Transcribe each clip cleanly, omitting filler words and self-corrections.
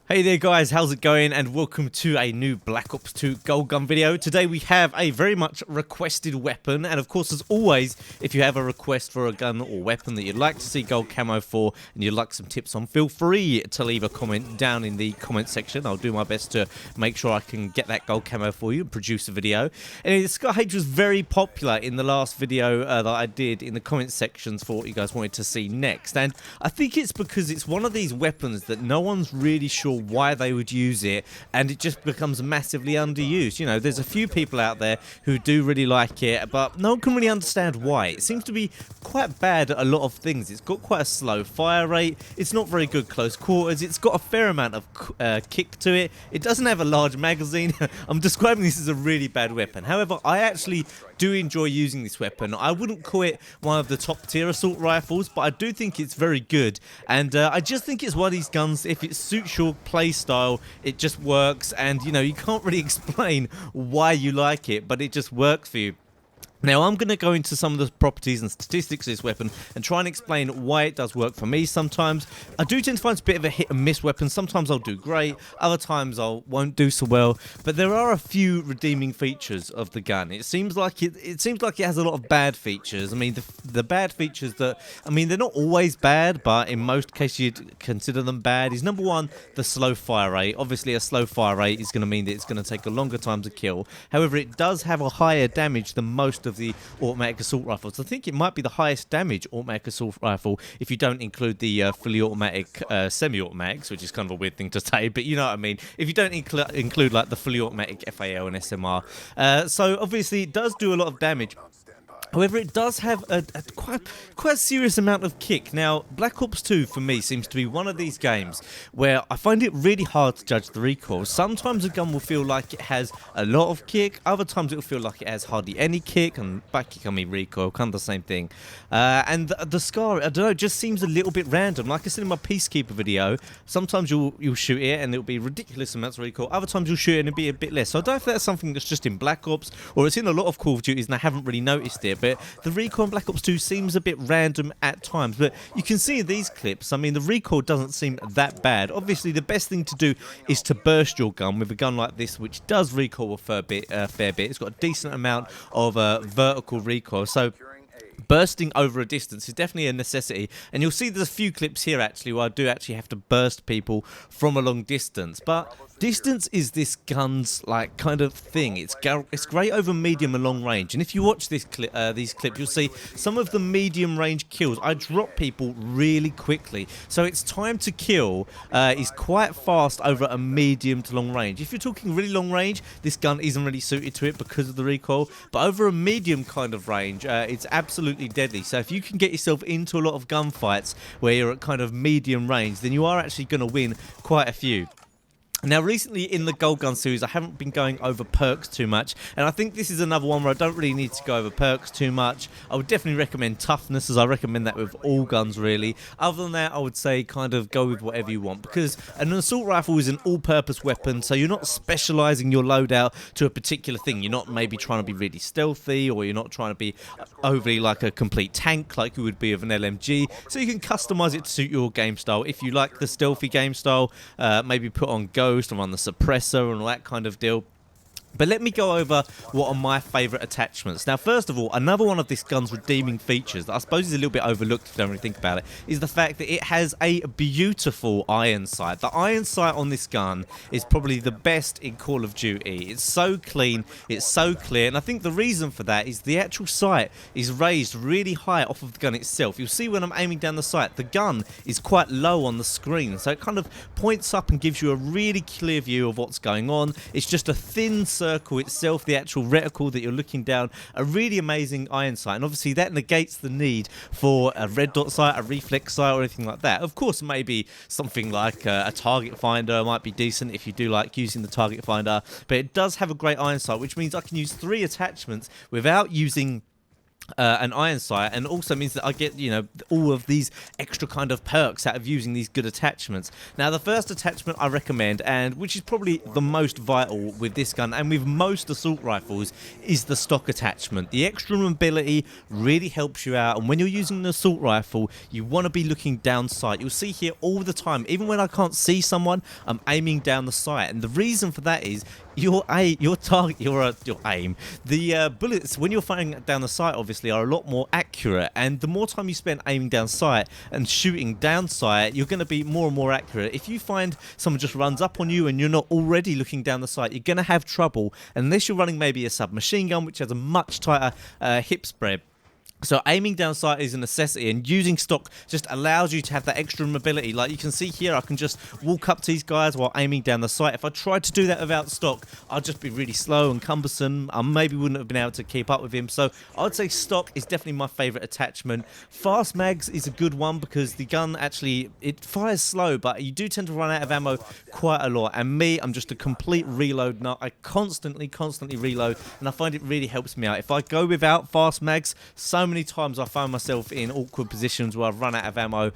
Hey there guys, how's it going, and welcome to a new Black Ops 2 Gold Gun video. Today we have a very much requested weapon, and of course as always, if you have a request for a gun or weapon that you'd like to see gold camo for and you'd like some tips on, feel free to leave a comment down in the comment section. I'll do my best to make sure I can get that gold camo for you and produce a video. And Sky H was very popular in the last video that I did in the comment sections for what you guys wanted to see next, and I think it's because it's one of these weapons that no one's really sure why they would use it, and it just becomes massively underused. You know, there's a few people out there who do really like it, but no one can really understand why. It seems to be quite bad at a lot of things. It's got quite a slow fire rate, it's not very good close quarters, it's got a fair amount of kick to it, it doesn't have a large magazine. I'm describing this as a really bad weapon. However, I actually do enjoy using this weapon. I wouldn't call it one of the top tier assault rifles, but I do think it's very good, and I just think it's one of these guns, if it suits your play style, it just works, and you know, you can't really explain why you like it, but it just works for you. Now, I'm going to go into some of the properties and statistics of this weapon and try and explain why it does work for me sometimes. I do tend to find it's a bit of a hit and miss weapon. Sometimes I'll do great, other times I won't do so well, but there are a few redeeming features of the gun. It seems like it has a lot of bad features. I mean, the bad features that, I mean, they're not always bad, but in most cases you'd consider them bad, is number one, the slow fire rate. Obviously, a slow fire rate is going to mean that it's going to take a longer time to kill. However, it does have a higher damage than most of the automatic assault rifles. I think it might be the highest damage automatic assault rifle if you don't include the fully automatic semi-automatics, which is kind of a weird thing to say, but you know what I mean. If you don't include like the fully automatic FAL and SMR, so obviously it does do a lot of damage. However, it does have a quite serious amount of kick. Now, Black Ops 2 for me seems to be one of these games where I find it really hard to judge the recoil. Sometimes a gun will feel like it has a lot of kick, other times it will feel like it has hardly any kick, and back kick, I mean recoil, kind of the same thing. And the scar, I don't know, just seems a little bit random. Like I said in my Peacekeeper video, sometimes you'll shoot it and it'll be ridiculous amounts of recoil, other times you'll shoot it and it'll be a bit less. So I don't know if that's something that's just in Black Ops, or it's in a lot of Call of Duties and I haven't really noticed it. But the recoil in Black Ops 2 seems a bit random at times, but you can see in these clips, I mean, the recoil doesn't seem that bad. Obviously, the best thing to do is to burst your gun with a gun like this, which does recoil a fair bit. It's got a decent amount of vertical recoil, so bursting over a distance is definitely a necessity, and you'll see there's a few clips here actually where I do actually have to burst people from a long distance. But distance is this gun's like kind of thing. It's great over medium and long range, and if you watch this these clips, you'll see some of the medium range kills I drop people really quickly. So its time to kill is quite fast over a medium to long range. If you're talking really long range, this gun isn't really suited to it because of the recoil, but over a medium kind of range, it's absolutely deadly. So if you can get yourself into a lot of gunfights where you're at kind of medium range, then you are actually going to win quite a few. Now, recently in the Gold Gun series, I haven't been going over perks too much, and I think this is another one where I don't really need to go over perks too much. I would definitely recommend toughness, as I recommend that with all guns really. Other than that, I would say kind of go with whatever you want, because an assault rifle is an all-purpose weapon, so you're not specialising your loadout to a particular thing. You're not maybe trying to be really stealthy, or you're not trying to be overly like a complete tank like you would be with an LMG, so you can customise it to suit your game style. If you like the stealthy game style, maybe put on Ghost and run the suppressor and all that kind of deal. But let me go over what are my favourite attachments. Now, first of all, another one of this gun's redeeming features that I suppose is a little bit overlooked if you don't really think about it, is the fact that it has a beautiful iron sight. The iron sight on this gun is probably the best in Call of Duty. It's so clean, it's so clear, and I think the reason for that is the actual sight is raised really high off of the gun itself. You'll see when I'm aiming down the sight, the gun is quite low on the screen, so it kind of points up and gives you a really clear view of what's going on. It's just a thin circle itself, the actual reticle that you're looking down, a really amazing iron sight, and obviously that negates the need for a red dot sight, a reflex sight, or anything like that. Of course, maybe something like a target finder might be decent if you do like using the target finder, but it does have a great iron sight, which means I can use 3 attachments without using an iron sight, and also means that I get, you know, all of these extra kind of perks out of using these good attachments. Now, the first attachment I recommend, and which is probably the most vital with this gun and with most assault rifles, is the stock attachment. The extra mobility really helps you out, and when you're using an assault rifle, you want to be looking down sight. You'll see here all the time, even when I can't see someone, I'm aiming down the sight, and the reason for that is your aim, the bullets when you're firing down the sight obviously are a lot more accurate, and the more time you spend aiming down sight and shooting down sight, you're going to be more and more accurate. If you find someone just runs up on you and you're not already looking down the sight, you're going to have trouble unless you're running maybe a submachine gun, which has a much tighter hip spread. So aiming down sight is a necessity, and using stock just allows you to have that extra mobility. Like you can see here, I can just walk up to these guys while aiming down the sight. If I tried to do that without stock, I'd just be really slow and cumbersome. I maybe wouldn't have been able to keep up with him. So I'd say stock is definitely my favourite attachment. Fast mags is a good one because the gun actually, it fires slow, but you do tend to run out of ammo quite a lot. And me, I'm just a complete reload nut. I constantly reload, and I find it really helps me out. If I go without fast mags, so many times I find myself in awkward positions where I've run out of ammo,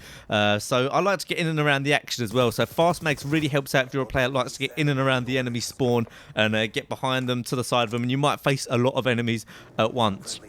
so I like to get in and around the action as well. So fast mags really helps out if you're a player that likes to get in and around the enemy spawn and get behind them, to the side of them, and you might face a lot of enemies at once.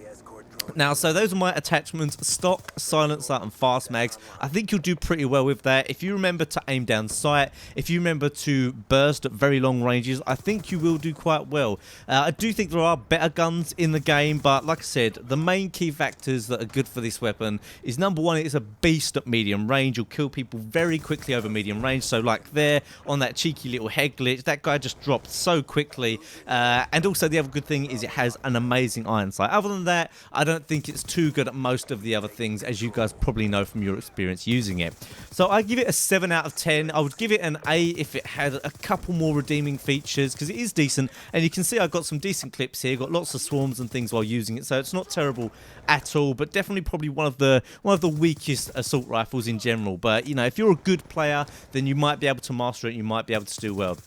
Now, so those are my attachments: stock, silencer, and fast mags. I think you'll do pretty well with that. If you remember to aim down sight, if you remember to burst at very long ranges, I think you will do quite well. I do think there are better guns in the game, but like I said, the main key factors that are good for this weapon is, number one, it's a beast at medium range. You'll kill people very quickly over medium range. So like there on that cheeky little head glitch, that guy just dropped so quickly. And also the other good thing is it has an amazing iron sight. Other than that, I don't think it's too good at most of the other things, as you guys probably know from your experience using it. So I give it a 7 out of 10. I would give it an A if it had a couple more redeeming features, because it is decent, and you can see I've got some decent clips here, got lots of swarms and things while using it, so it's not terrible at all, but definitely probably one of the weakest assault rifles in general. But you know, if you're a good player, then you might be able to master it, you might be able to do well.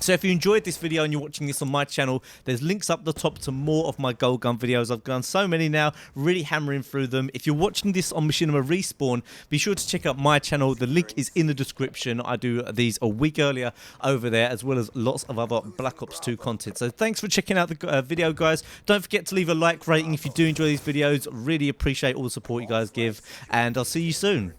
So if you enjoyed this video and you're watching this on my channel, there's links up the top to more of my gold gun videos. I've done so many now, really hammering through them. If you're watching this on Machinima Respawn, be sure to check out my channel. The link is in the description. I do these a week earlier over there, as well as lots of other Black Ops 2 content. So thanks for checking out the video, guys. Don't forget to leave a like rating if you do enjoy these videos. Really appreciate all the support you guys give, and I'll see you soon.